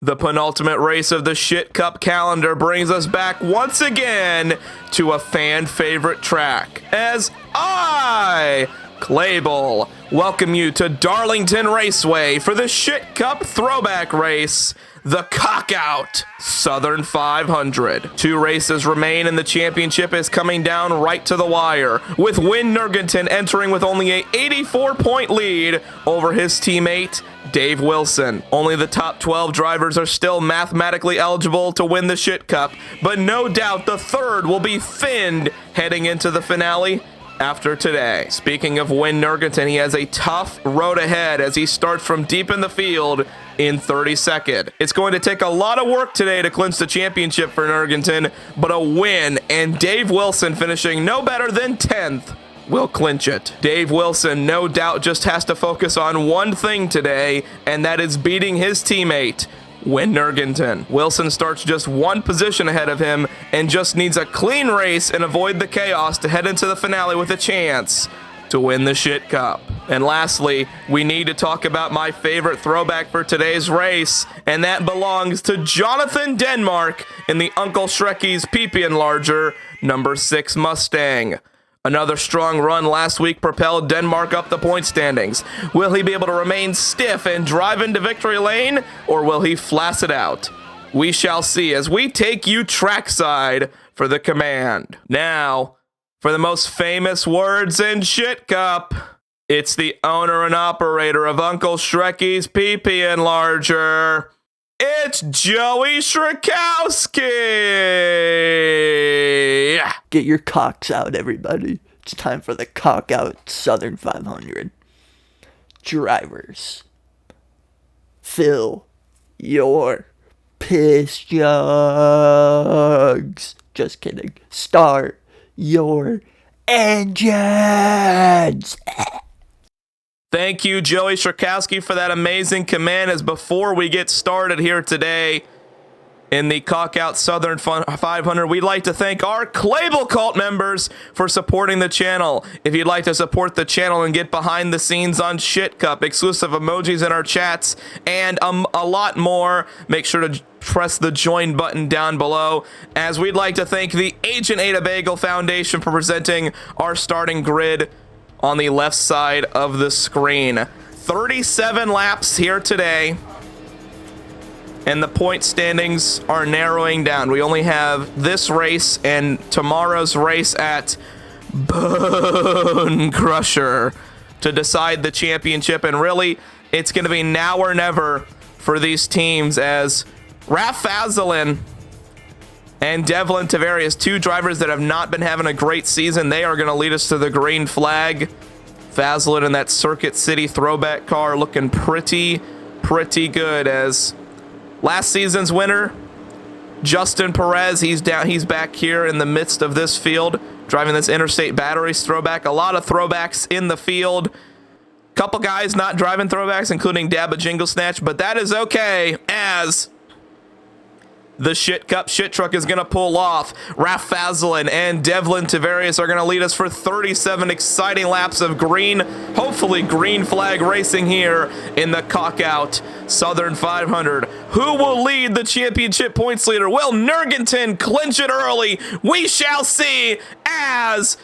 The penultimate race of the Shit Cup calendar brings us back once again to a fan favorite track as I, Clabel, welcome you to Darlington Raceway for the Shit Cup Throwback Race, the Cockout Southern 500. 2 races remain and the championship is coming down right to the wire, with Ween entering with only a 84-point lead over his teammate Dave Wilson. Only the top 12 drivers are still mathematically eligible to win the Shit Cup, but no doubt the third will be Finn heading into the finale after today. Speaking of Ween, he has a tough road ahead as he starts from deep in the field in 32nd. It's going to take a lot of work today to clinch the championship for Nurgenton, but a win and Dave Wilson finishing no better than 10th will clinch it. Dave Wilson no doubt just has to focus on one thing today, and that is beating his teammate, Ween. Wilson starts just 1 position ahead of him and just needs a clean race and avoid the chaos to head into the finale with a chance to win the Shit Cup. And lastly, we need to talk about my favorite throwback for today's race, and that belongs to Jonathan Denmark in the Uncle Shrekky's PP Enlarger number 6 Mustang. Another strong run last week propelled Denmark up the point standings. Will he be able to remain stiff and drive into victory lane, or will he flash it out? We shall see as we take you trackside for the command. Now, for the most famous words in Shit Cup, it's the owner and operator of Uncle Shrekky's PP Enlarger. It's Joey Shrekowski! Get your cocks out, everybody. It's time for the Cock Out Southern 500. Drivers, fill your piss jugs. Just kidding. Start your engines. Thank you, Joey Shrekowski, for that amazing command. As before we get started here today in the Cockout Southern 500, we'd like to thank our Clabel Cult members for supporting the channel. If you'd like to support the channel and get behind the scenes on Shit Cup, exclusive emojis in our chats, and a lot more, make sure to press the join button down below, as we'd like to thank the Agent Ada Bagel Foundation for presenting our starting grid on the left side of the screen. 37 laps here today, and the point standings are narrowing down. We only have this race and tomorrow's race at Bone Crusher to decide the championship, and really, it's going to be now or never for these teams, as Raf Fazlin and Devlin Tavarius, 2 drivers that have not been having a great season, they are going to lead us to the green flag. Fazlin in that Circuit City throwback car looking pretty good, as last season's winner, Justin Perez, he's back here in the midst of this field, driving this Interstate Batteries throwback. A lot of throwbacks in the field. Couple guys not driving throwbacks, including Dabba Jingle Snatch, but that is okay, as the Shit Cup Shit Truck is going to pull off. Raf Fazlin and Devlin Tavarius are going to lead us for 37 exciting laps of green, hopefully green flag racing here in the Cockout Southern 500. Who will lead the championship points leader? Will Nurgenton clinch it early? We shall see, as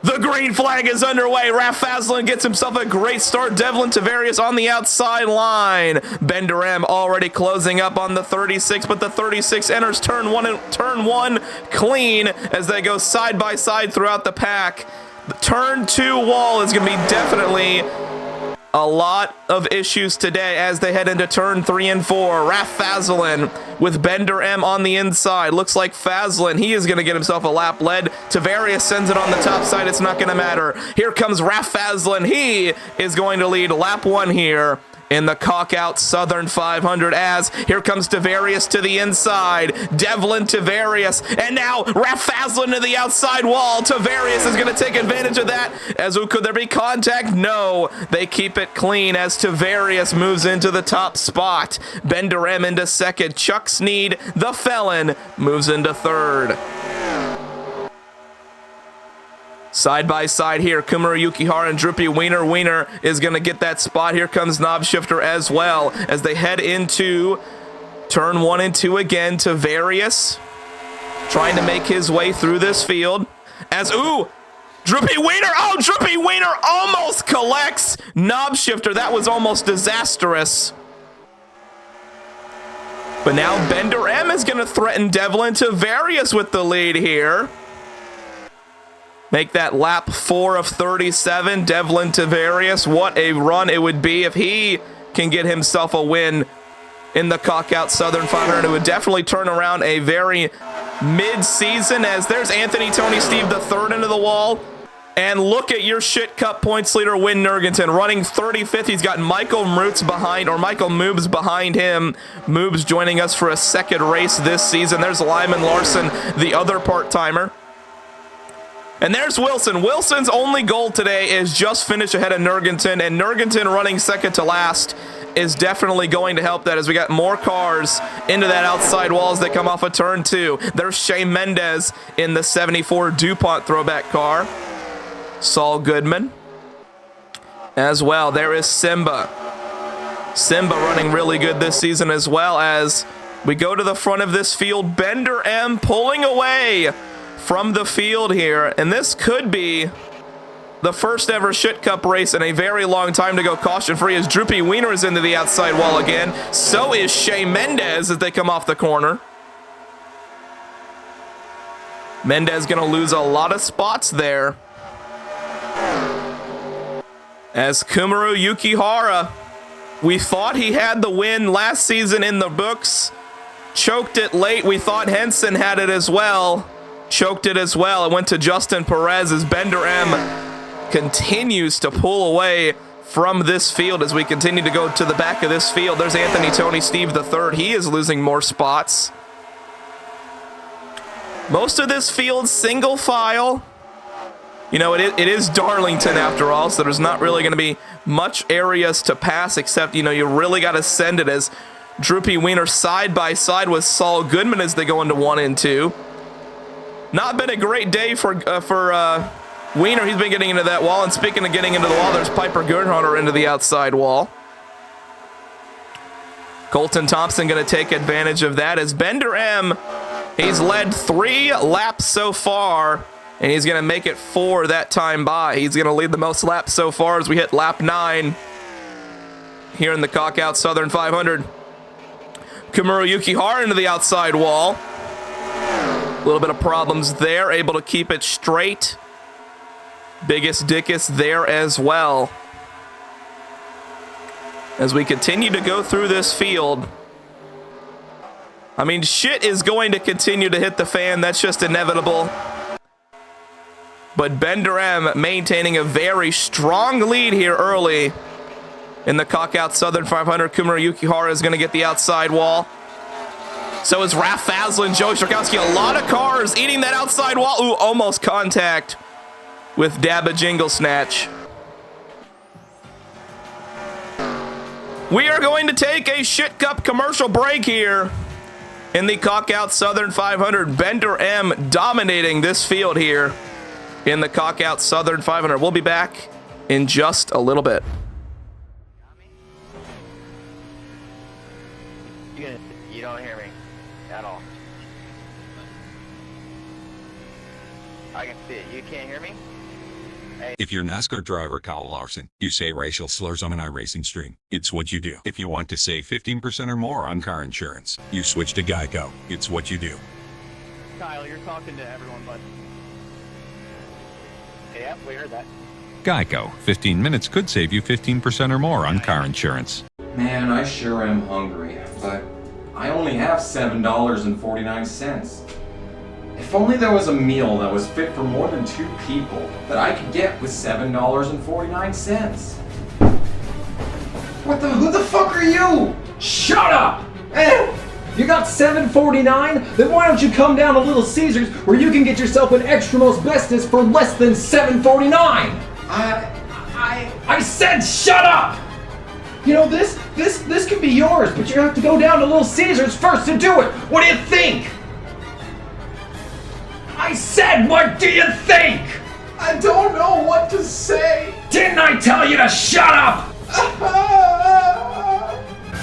the green flag is underway. Raf Fazlin gets himself a great start. Devlin Tavarius on the outside line. Bender M already closing up on the 36, but the 36 enters turn one clean as they go side by side throughout the pack. The turn 2 wall is going to be definitely a lot of issues today as they head into turn 3 and 4. Raf Fazlin with Bender M on the inside. Looks like Fazlin, he is going to get himself a lap led. Tavarius sends it on the top side. It's not going to matter. Here comes Raf Fazlin. He is going to lead lap 1 here in the Cockout Southern 500, as here comes Tavarius to the inside. Devlin Tavarius, and now Raf Fazlin to the outside wall. Tavarius is going to take advantage of that, as could there be contact? No, they keep it clean as Tavarius moves into the top spot. Bender M into second. Chuck Sneed, the felon, moves into third. Side by side here, Kumaru Yukihara and Droopy Wiener. Wiener is going to get that spot. Here comes Knob Shifter as well as they head into turn 1 and 2 again. Tavarius trying to make his way through this field. As, ooh, Droopy Wiener. Oh, Droopy Wiener almost collects Knob Shifter. That was almost disastrous. But now Bender M is going to threaten Devlin Tavarius with the lead here. Make that lap 4 of 37. Devlin Tavarius, what a run it would be if he can get himself a win in the Cockout Southern 500. It would definitely turn around a very mid-season, as there's Anthony Tony Steve the third into the wall. And look at your Shit Cup points leader, Win Nergenton, running 35th. He's got Michael Moobs behind him. Moobs joining us for a second race this season. There's Lyman Larson, the other part-timer. And there's Wilson. Wilson's only goal today is just finish ahead of Nergenton, and Nergenton running second to last is definitely going to help that as we got more cars into that outside wall as they come off of turn 2. There's Shane Mendez in the 74 DuPont throwback car. Saul Goodman as well. There is Simba. Simba running really good this season as well. As we go to the front of this field, Bender M pulling away from the field here, and this could be the first ever Shit Cup race in a very long time to go caution free, as Droopy Wiener is into the outside wall again. So is Shea Mendez as they come off the corner. Mendez gonna lose a lot of spots there, as Kumaru Yukihara, we thought he had the win last season in the books, choked it late. We thought Henson had it as well. Choked it as well. It went to Justin Perez as Bender M continues to pull away from this field as we continue to go to the back of this field. There's Anthony Tony Steve the third. He is losing more spots. Most of this field single file. You know, it is Darlington after all, so there's not really going to be much areas to pass, except, you know, you really got to send it as Droopy Wiener side by side with Saul Goodman as they go into 1 and 2. Not been a great day for Wiener. He's been getting into that wall. And speaking of getting into the wall, there's Piper Gernhardt into the outside wall. Colton Thompson going to take advantage of that as Bender M, he's led 3 laps so far, and he's going to make it 4 that time by. He's going to lead the most laps so far as we hit lap 9 here in the Cockout Southern 500. Kumaru Yukihara into the outside wall. A little bit of problems there, able to keep it straight. Biggest Dickus there as well. As we continue to go through this field, I mean, shit is going to continue to hit the fan. That's just inevitable. But Bender M maintaining a very strong lead here early in the Cockout Southern 500. Kumaru Yukihara is going to get the outside wall. So is Raph Faslin, Joey Strakowski. A lot of cars eating that outside wall. Ooh, almost contact with Dabba Jingle Snatch. We are going to take a Shit Cup commercial break here in the Cockout Southern 500. Bender M dominating this field here in the Cockout Southern 500. We'll be back in just a little bit. You don't hear me at all. I can see it. You can't hear me? Hey. If you're NASCAR driver Kyle Larson, you say racial slurs on an iRacing stream. It's what you do. If you want to save 15% or more on car insurance, you switch to Geico. It's what you do. Kyle, you're talking to everyone, but... Yeah, we heard that. Geico. 15 minutes could save you 15% or more on car insurance. Man, I sure am hungry, but I only have $7.49. If only there was a meal that was fit for more than 2 people that I could get with $7.49. Who the fuck are you? Shut up! You got $7.49? Then why don't you come down to Little Caesars where you can get yourself an extra most bestest for less than $7.49? I said shut up! You know, this can be yours, but you have to go down to Little Caesars first to do it. What do you think? I said, what do you think? I don't know what to say. Didn't I tell you to shut up?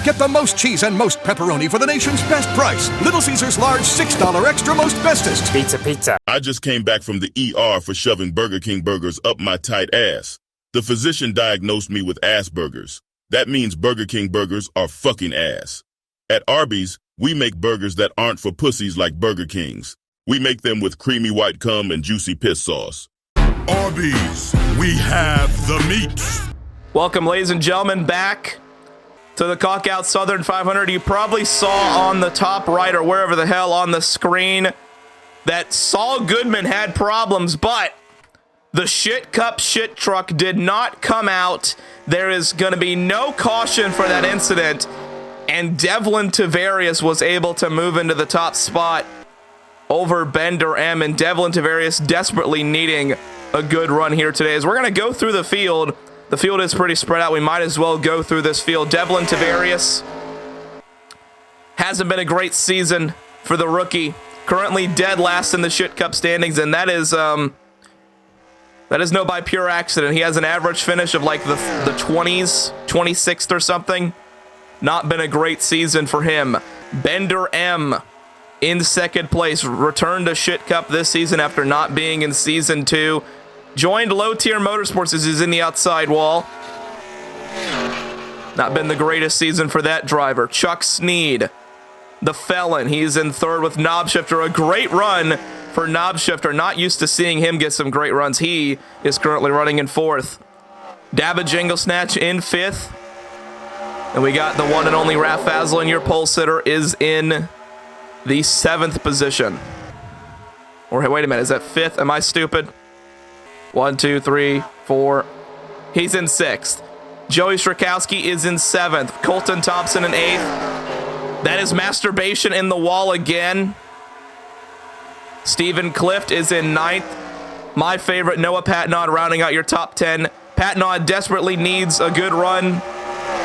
Get the most cheese and most pepperoni for the nation's best price. Little Caesars large $6 extra most bestest. Pizza. I just came back from the ER for shoving Burger King burgers up my tight ass. The physician diagnosed me with ass burgers. That means Burger King burgers are fucking ass. At Arby's, we make burgers that aren't for pussies like Burger King's. We make them with creamy white cum and juicy piss sauce. Arby's, we have the meat. Welcome, ladies and gentlemen, back to the Cockout Southern 500. You probably saw on the top right or wherever the hell on the screen that Saul Goodman had problems, but the ShitCup shit truck did not come out. There is going to be no caution for that incident, and Devlin Tavarius was able to move into the top spot over Bender M, and Devlin Tavarius desperately needing a good run here today. As we're going to go through the field. The field is pretty spread out. We might as well go through this field. Devlin Tavarius hasn't been a great season for the rookie. Currently dead last in the ShitCup standings, and that is no by pure accident. He has an average finish of like the 20s, 26th or something. Not been a great season for him. Bender M in second place. Returned to ShitCup this season after not being in season 2. Joined Low Tier Motorsports as he's in the outside wall. Not been the greatest season for that driver. Chuck Sneed, the Felon. He's in third with Knobshifter. A great run for Knobshifter. Not used to seeing him get some great runs. He is currently running in fourth. Dabba Jingle Snatch in fifth. And we got the one and only Raph Fazlin. Your pole sitter is in the 7th position. Or wait a minute, is that 5th? Am I stupid? 1, 2, 3, 4. He's in 6th. Joey Strakowski is in 7th. Colton Thompson in 8th. That is Masturbation in the wall again. Stephen Clift is in 9th. My favorite, Noah Patnod, rounding out your top 10. Patnod desperately needs a good run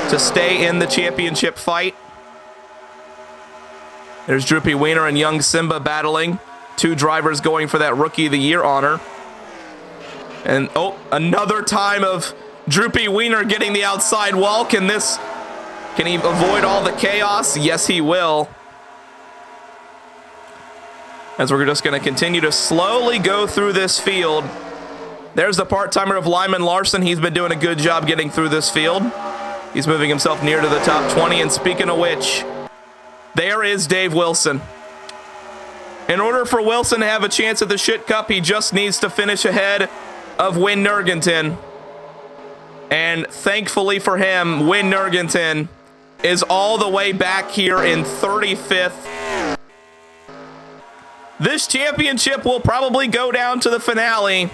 to stay in the championship fight. There's Droopy Wiener and Young Simba battling. 2 drivers going for that Rookie of the Year honor. And, oh, another time of Droopy Wiener getting the outside wall. Can he avoid all the chaos? Yes, he will. As we're just going to continue to slowly go through this field. There's the part-timer of Lyman Larson. He's been doing a good job getting through this field. He's moving himself near to the top 20. And speaking of which, there is Dave Wilson. In order for Wilson to have a chance at the ShitCup, he just needs to finish ahead of Wyn Nergenton. And thankfully for him, Wyn Nergenton is all the way back here in 35th. This championship will probably go down to the finale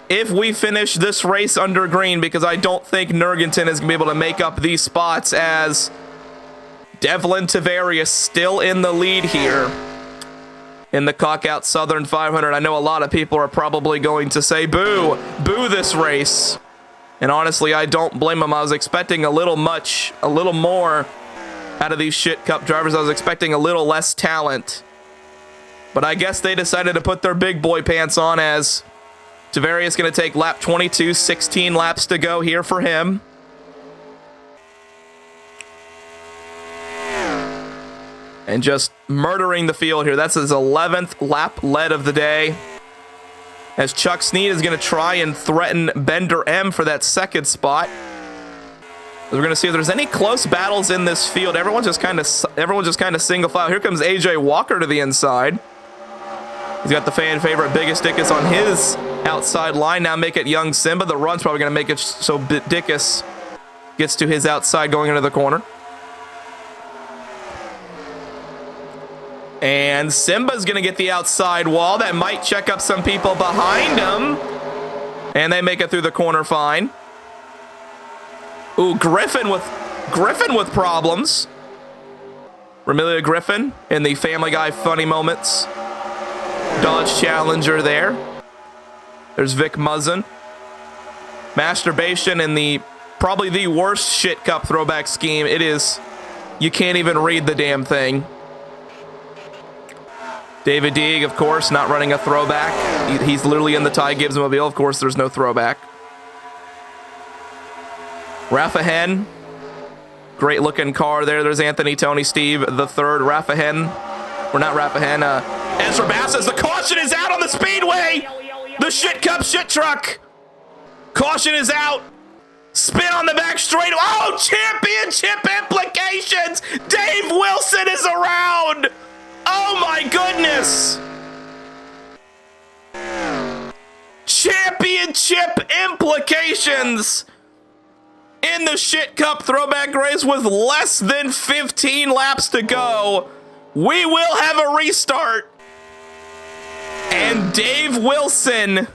if we finish this race under green, because I don't think Nergenton is going to be able to make up these spots, as Devlin Tavarius still in the lead here in the Cockout Southern 500. I know a lot of people are probably going to say, boo, boo this race. And honestly, I don't blame them. I was expecting a little more out of these ShitCup drivers. I was expecting a little less talent. But I guess they decided to put their big boy pants on, as Tavarius going to take lap 22, 16 laps to go here for him. And just murdering the field here. That's his 11th lap led of the day. As Chuck Sneed is going to try and threaten Bender M for that 2nd spot. We're going to see if there's any close battles in this field. Everyone's just kind of single file. Here comes AJ Walker to the inside. He's got the fan favorite Biggest Dickus on his outside line. Now make it Young Simba. The run's probably going to make it so Dickus gets to his outside going into the corner. And Simba's going to get the outside wall. That might check up some people behind him. And they make it through the corner fine. Ooh, Griffin with problems. Ramilia Griffin in the Family Guy funny moments Dodge Challenger there. There's Vic Muzzin. Masturbation in the probably the worst ShitCup throwback scheme. It is, you can't even read the damn thing. David Deeg, of course, not running a throwback. He's literally in the Ty Gibbs mobile. Of course, there's no throwback. Rafa Hen. Great looking car there. There's Anthony Tony Steve the third. Rafa Hen. Or not Rafa Hen. Ezra Bass says the caution is out on the speedway. The Shit Cup shit truck. Caution is out. Spin on the back straight. Oh, championship implications. Dave Wilson is around. Oh my goodness. Championship implications in the Shit Cup Throwback Race with less than 15 laps to go. We will have a restart. And Dave Wilson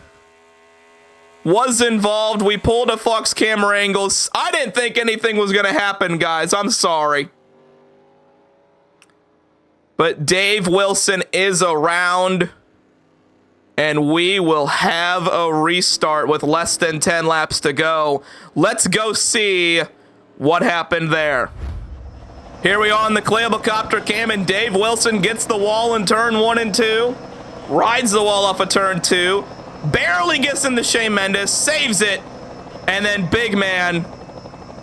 was involved. We pulled a Fox camera angles. I didn't think anything was going to happen, guys. I'm sorry. But Dave Wilson is around. And we will have a restart with less than 10 laps to go. Let's go see what happened there. Here we are on the Clabel copter cam, and Dave Wilson gets the wall in turn 1 and 2. Rides the wall off of turn 2. Barely gets into Shane Mendes, saves it. And then Big Man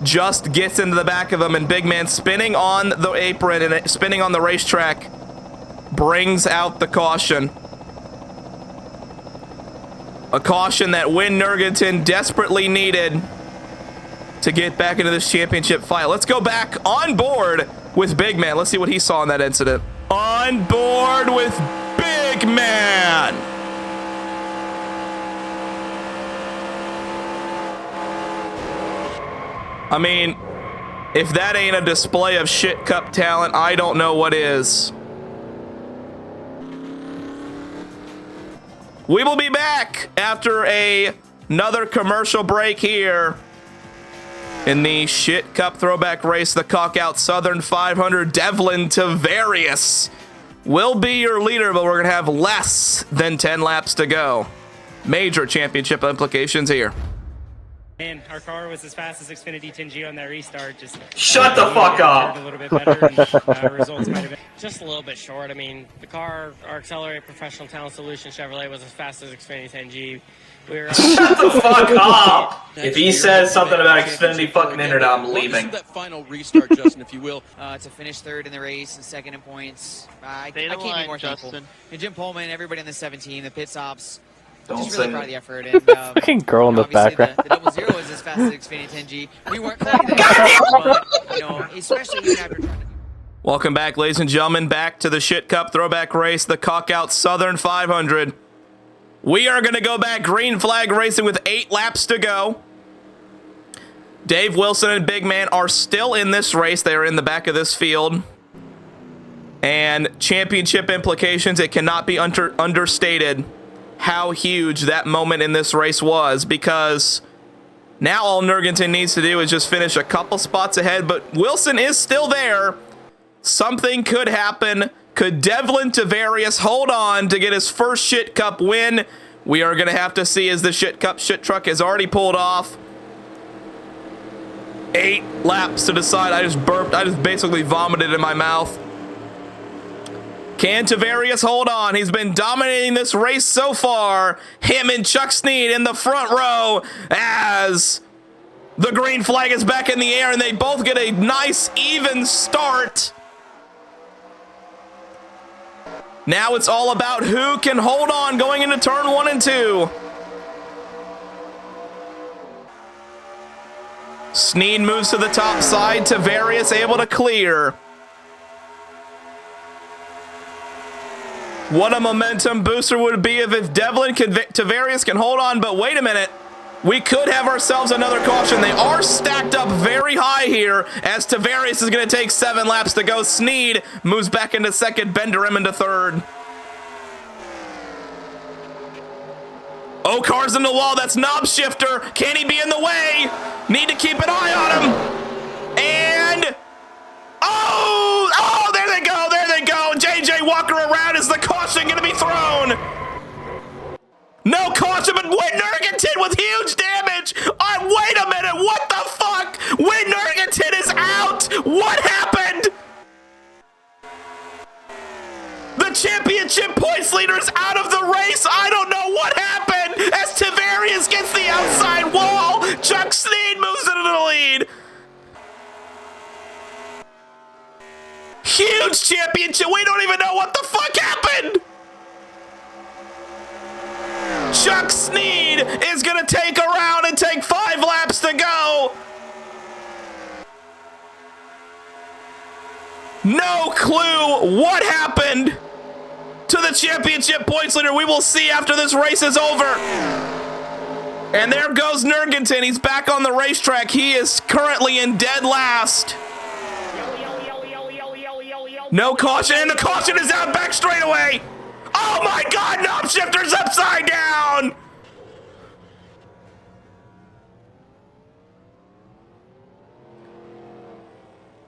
just gets into the back of him, and Big Man spinning on the apron and spinning on the racetrack brings out the caution. A caution that Wyn Nurgaton desperately needed to get back into this championship fight. Let's go back on board with Big Man. Let's see what he saw in that incident. On board with Big Man. I mean, if that ain't a display of Shit Cup talent, I don't know what is. We will be back after another commercial break here in the Shit Cup Throwback Race, the Cockout Southern 500. Devlin Tavarius will be your leader, but we're going to have less than 10 laps to go. Major championship implications here. Man, our car was as fast as Xfinity 10G on that restart. Just shut the fuck up. A little bit better, and, results might have been just a little bit short. I mean, the car, our Accelerate Professional Talent Solution Chevrolet was as fast as Xfinity 10G. We were shut the fuck up. If he says something about Xfinity fucking Internet, I'm leaving. That final restart, Justin, if you will. To finish third in the race and second in points. I Stay can't be more Justin. thankful. And Jim Pullman, everybody on the 17, the pit stops. Don't just really sing. proud of the effort. And, Fucking girl in the background. The double zero is as fast as Xfinity 10G. We weren't calling that, but, you know, especially even after trying to. Welcome back, ladies and gentlemen, back to the Shit Cup Throwback Race, the Cockout Southern 500. We are going to go back green flag racing with 8 laps to go. Dave Wilson and Big Man are still in this race. They are in the back of this field. And championship implications, it cannot be understated how huge that moment in this race was, because now all Nurgaton needs to do is just finish a couple spots ahead, but Wilson is still there. Something could happen. Could Devlin Tavarius hold on to get his first Shit Cup win? We are going to have to see, as the Shit Cup shit truck has already pulled off. 8 laps to decide. I just burped. I just basically vomited in my mouth. Can Tavarius hold on? He's been dominating this race so far. Him and Chuck Snead in the front row as the green flag is back in the air, and they both get a nice even start. Now it's all about who can hold on going into turn 1 and 2. Snead moves to the top side. Tavarius able to clear. What a momentum booster would it be if Devlin Tavarius can hold on, but wait a minute. We could have ourselves another caution. They are stacked up very high here, as Tavarius is going to take 7 laps to go. Snead moves back into second, Benderim into third. Oh, car's in the wall. That's Knob Shifter. Can he be in the way? Need to keep an eye on him. And oh, there they go. There they go. JJ Walker around. Is the caution going to be thrown? No caution, but Wyn Nurgaton with huge damage. Wait a minute. What the fuck? Wyn Nurgaton is out. What happened? The championship points leader is out of the race. I don't know what happened as Tavarius gets the outside wall. Chuck Snead moves into the lead. Huge championship. We don't even know what the fuck happened. Chuck Snead is going to take a round and take 5 laps to go. No clue what happened to the championship points leader. We will see after this race is over. And there goes Nurgenton. He's back on the racetrack. He is currently in dead last. No caution, and the caution is out back straightaway. Oh my God, knob shifter's upside down.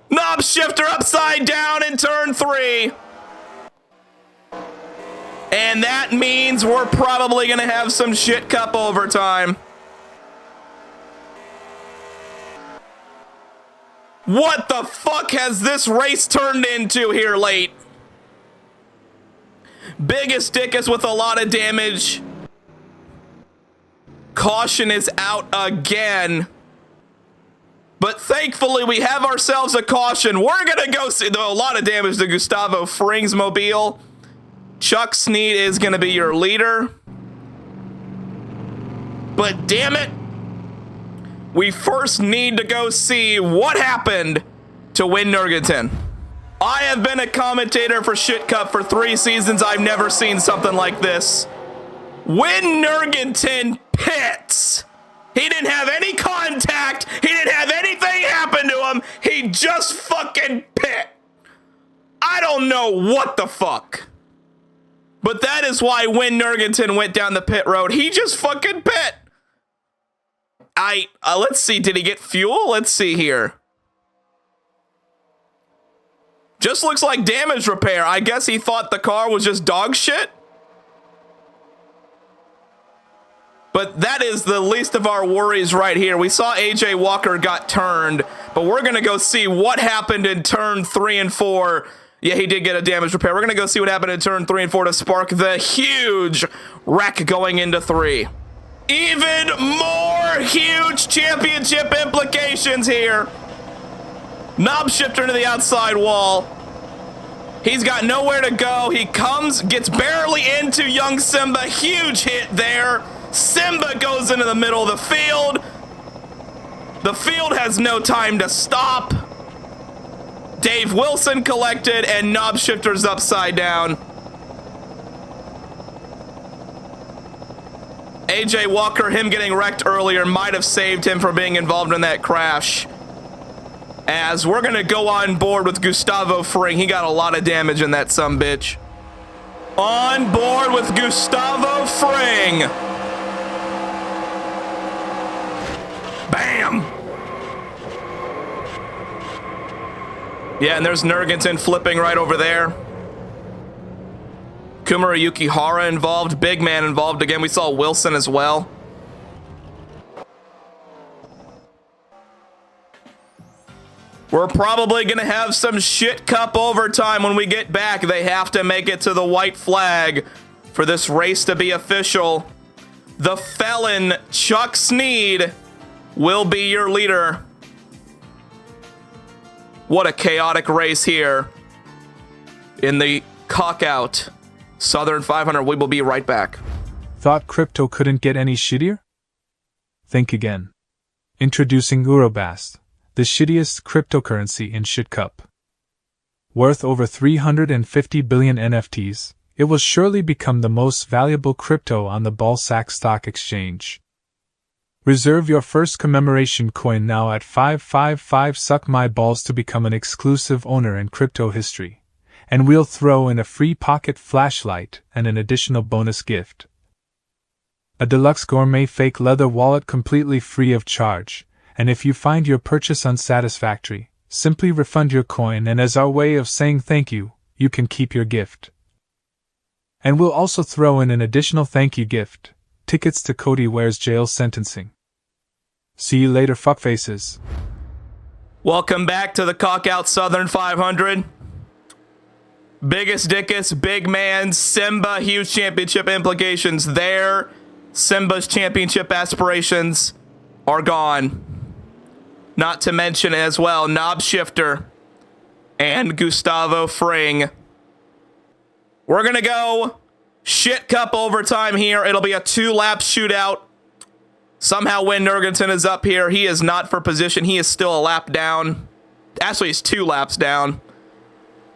Knob shifter upside down in turn 3. And that means we're probably going to have some ShitCup overtime. What the fuck has this race turned into here late? Biggest Dickus with a lot of damage. Caution is out again. But thankfully, we have ourselves a caution. We're going to go see a lot of damage to Gustavo Fring's mobile. Chuck Snead is going to be your leader. But damn it, we first need to go see what happened to Ween Nurgenton. I have been a commentator for ShitCup for 3 seasons. I've never seen something like this. Ween Nurgenton pits. He didn't have any contact. He didn't have anything happen to him. He just fucking pit. I don't know what the fuck. But that is why Ween Nurgenton went down the pit road. He just fucking pit. Let's see. Did he get fuel? Let's see here. Just looks like damage repair. I guess he thought the car was just dog shit. But that is the least of our worries right here. We saw AJ Walker got turned, but we're going to go see what happened in turn 3 and 4. Yeah, he did get a damage repair. We're going to go see what happened in turn 3 and 4 to spark the huge wreck going into 3. Even more huge championship implications here. Knob shifter to the outside wall. He's got nowhere to go. He gets barely into young Simba. Huge hit there. Simba goes into the middle of the field. The field has no time to stop. Dave Wilson collected, and knob shifter's upside down. AJ Walker, him getting wrecked earlier, might have saved him from being involved in that crash. As we're going to go on board with Gustavo Fring. He got a lot of damage in that sumbitch. On board with Gustavo Fring. Bam! Yeah, and there's Nurgenton flipping right over there. Kumara Yukihara involved. Big Man involved again. We saw Wilson as well. We're probably going to have some ShitCup overtime when we get back. They have to make it to the white flag for this race to be official. The felon, Chuck Snead, will be your leader. What a chaotic race here in the Cockout Southern 500. We will be right back. Thought crypto couldn't get any shittier? Think again. Introducing Eurobast, the shittiest cryptocurrency in ShitCup. Worth over 350 billion NFTs, it will surely become the most valuable crypto on the Balzac Stock Exchange. Reserve your first commemoration coin now at 555 Suck My Balls to become an exclusive owner in crypto history, and we'll throw in a free pocket flashlight and an additional bonus gift. A deluxe gourmet fake leather wallet completely free of charge. And if you find your purchase unsatisfactory, simply refund your coin, and as our way of saying thank you, you can keep your gift. And we'll also throw in an additional thank you gift, tickets to Cody Ware's jail sentencing. See you later, fuckfaces. Welcome back to the Cockout Southern 500. Biggest Dickus, big man, Simba, huge championship implications there. Simba's championship aspirations are gone. Not to mention as well, Knob Shifter and Gustavo Fring. We're going to go ShitCup overtime here. It'll be a 2-lap shootout. Somehow Wyn Nurgensen is up here. He is not for position. He is still a lap down. Actually, he's 2 laps down.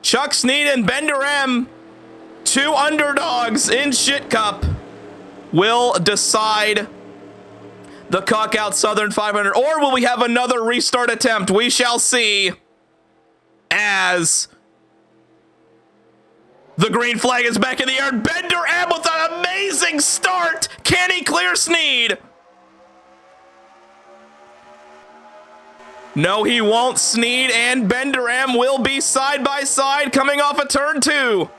Chuck Snead and Bender M, 2 underdogs in ShitCup, will decide the Cockout Southern 500. Or will we have another restart attempt? We shall see, as the green flag is back in the air. Bender M with an amazing start. Can he clear Snead? No, he won't. Snead and Bender M will be side by side coming off of turn 2.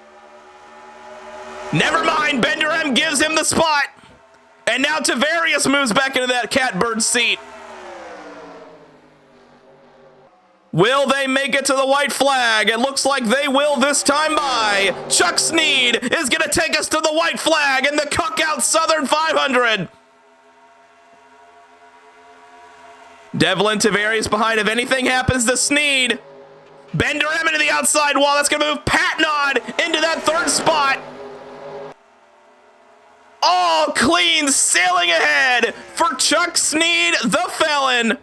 Never mind. Bender M gives him the spot. And now Tavarius moves back into that catbird seat. Will they make it to the white flag? It looks like they will this time by. Chuck Snead is going to take us to the white flag in the Cockout Southern 500. Devlin Tavarius behind. If anything happens to Snead, Bender M into the outside wall. That's going to move Patnod into that 3rd spot. All clean sailing ahead for Chuck Snead, the felon.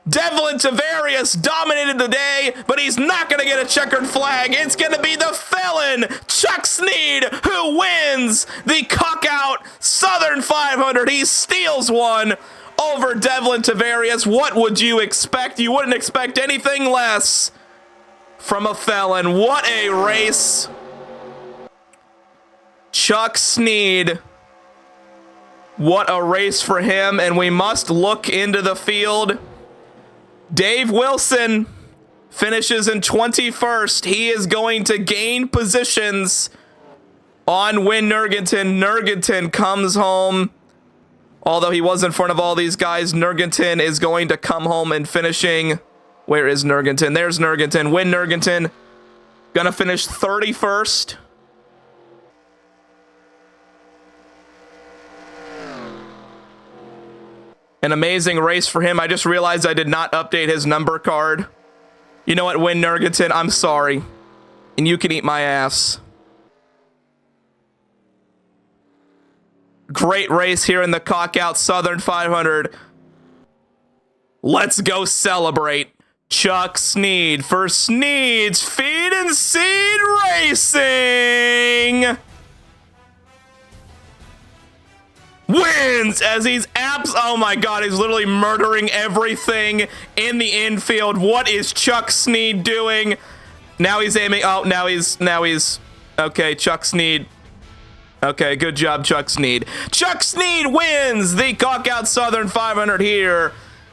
Devlin Tavarius dominated the day, but he's not going to get a checkered flag. It's going to be the felon, Chuck Snead, who wins the Cockout Southern 500. He steals one over Devlin Tavarius. What would you expect? You wouldn't expect anything less from a felon. What a race. Chuck Snead. What a race for him. And we must look into the field. Dave Wilson finishes in 21st. He is going to gain positions on Wyn Nurgensen. Nurgensen comes home. Although he was in front of all these guys, Nurgensen is going to come home and finishing. Where is Nurgensen? There's Nurgensen. Wyn Nurgensen gonna finish 31st. An amazing race for him. I just realized I did not update his number card. You know what, Wyn Nurgensen, I'm sorry. And you can eat my ass. Great race here in the Cockout Southern 500. Let's go celebrate. Chuck Snead for Snead's Feed and Seed Racing. Wins as he's oh my god, he's literally murdering everything in the infield. What is Chuck Snead doing? Now he's aiming. Oh, now he's okay, Chuck Snead. Okay, good job, Chuck Snead. Chuck Snead wins the Cockout Southern 500 here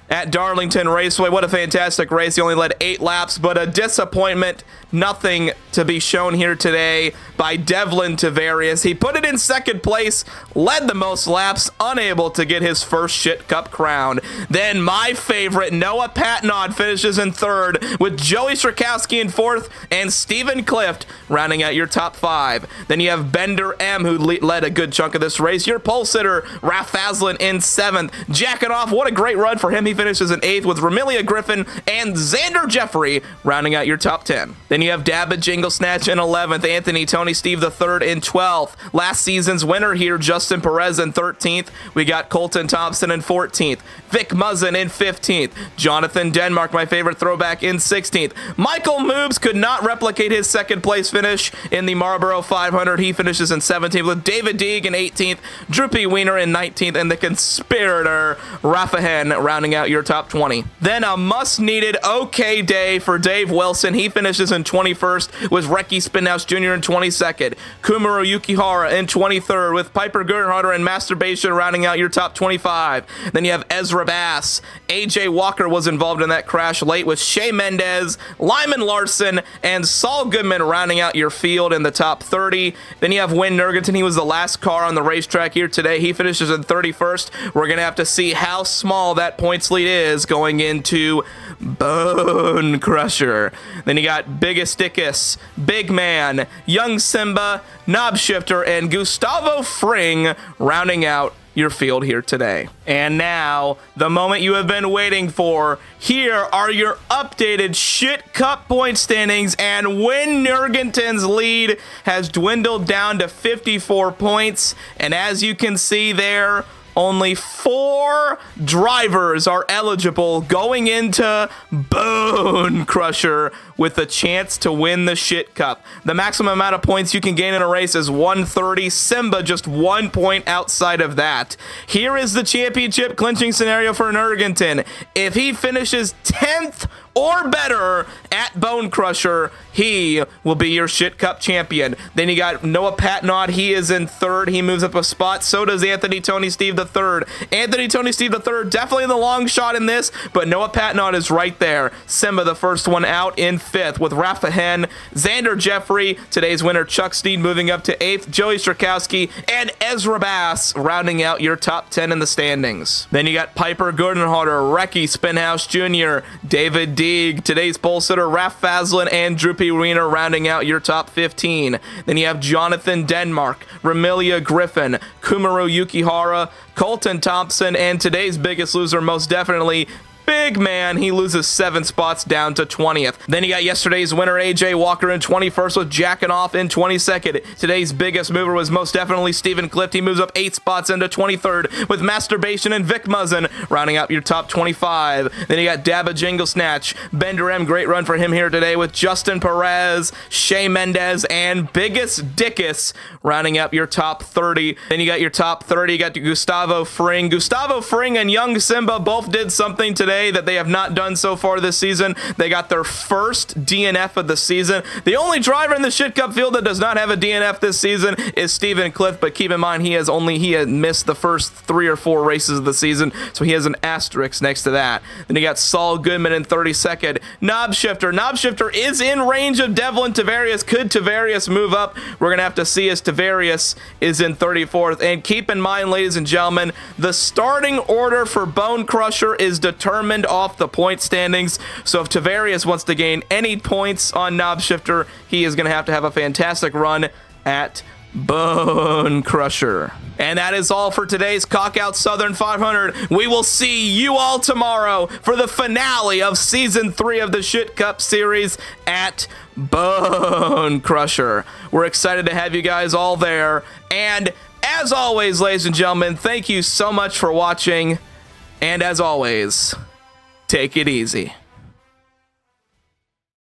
at Darlington Raceway. What a fantastic race. He only led 8 laps, but a disappointment. Nothing to be shown here today by Devlin Tavarius. He put it in 2nd place, led the most laps, unable to get his first ShitCup crown. Then my favorite, Noah Patnod, finishes in 3rd, with Joey Strakowski in 4th, and Stephen Clift rounding out your top 5. Then you have Bender M, who led a good chunk of this race. Your pole sitter, Raph Faslin, in 7th. Jacking off, what a great run for him. He finishes in 8th, with Ramilia Griffin and Xander Jeffrey rounding out your top 10. Then you have Dabbit Jingle Snatch in 11th, Anthony Tony Steve III in 12th. Last season's winner here, Justin Perez in 13th. We got Colton Thompson in 14th. Vic Muzzin in 15th. Jonathan Denmark, my favorite throwback, in 16th. Michael Moobs could not replicate his 2nd place finish in the Marlboro 500. He finishes in 17th, with David Deeg in 18th, Droopy Wiener in 19th, and the conspirator, Rafa Hen, rounding out your top 20. Then a must-needed okay day for Dave Wilson. He finishes in 21st, with Reki Spinhouse Jr. in 22nd. Kumaro Yukihara in 23rd, with Piper Gernhardt and Masturbation rounding out your top 25. Then you have Ezra Bass AJ Walker was involved in that crash late with Shea Mendez, Lyman Larson, and Saul Goodman rounding out your field in the top 30. Then you have Wyn Nergenton. He was the last car on the racetrack here today. He finishes in 31st. We're going to have to see how small that points lead is going into Bone Crusher. Then you got Biggest Dickus, Big Man, Young Simba, Knob Shifter, and Gustavo Fring rounding out your field here today. And now, the moment you have been waiting for. Here are your updated ShitCup point standings, and Wyn Nergenton's lead has dwindled down to 54 points. And as you can see there, only 4 drivers are eligible going into Bone Crusher with a chance to win the ShitCup. The maximum amount of points you can gain in a race is 130. Simba just 1 point outside of that. Here is the championship clinching scenario for Nergenton. If he finishes 10th or better at Bone Crusher, he will be your ShitCup champion. Then you got Noah Patnod. He is in 3rd. He moves up a spot. So does Anthony Tony Steve III. Anthony Tony Steve III definitely in the long shot in this, but Noah Patnod is right there. Simba, the first one out, in 5th, with Rafa Hen, Xander Jeffrey, today's winner Chuck Steed moving up to 8th, Joey Strakowski, and Ezra Bass rounding out your top 10 in the standings. Then you got Piper Gurdenhalter, Recky Spinhouse Jr., David Deeg, today's pole sitter Raf Fazlin, and Drew P. Wiener rounding out your top 15. Then you have Jonathan Denmark, Ramilia Griffin, Kumaru Yukihara, Colton Thompson, and today's biggest loser most definitely Big Man. He loses 7 spots down to 20th. Then you got yesterday's winner AJ Walker in 21st with Jacking Off in 22nd. Today's biggest mover was most definitely Stephen Clift. He moves up 8 spots into 23rd with Masturbation and Vic Muzzin rounding out your top 25. Then you got Dabba Jingle Snatch, Bender M, great run for him here today with Justin Perez, Shea Mendez, and Biggest Dickus rounding up your top 30. Then you got your top 30. You got Gustavo Fring. Gustavo Fring and Young Simba both did something today that they have not done so far this season. They got their first DNF of the season. The only driver in the ShitCup field that does not have a DNF this season is Stephen Clift, but keep in mind he had missed the first 3 or 4 races of the season, so he has an asterisk next to that. Then you got Saul Goodman in 32nd. Knob Shifter. Knob Shifter is in range of Devlin Tavarius. Could Tavarius move up? We're going to have to see as Tavarius is in 34th. And keep in mind, ladies and gentlemen, the starting order for Bone Crusher is determined off the point standings. So if Tavarius wants to gain any points on Knob Shifter, he is going to have a fantastic run at Bone Crusher. And that is all for today's Cock Out Southern 500. We will see you all tomorrow for the finale of Season 3 of the ShitCup Series at Bone Crusher. We're excited to have you guys all there. And as always, ladies and gentlemen, thank you so much for watching. And as always, take it easy.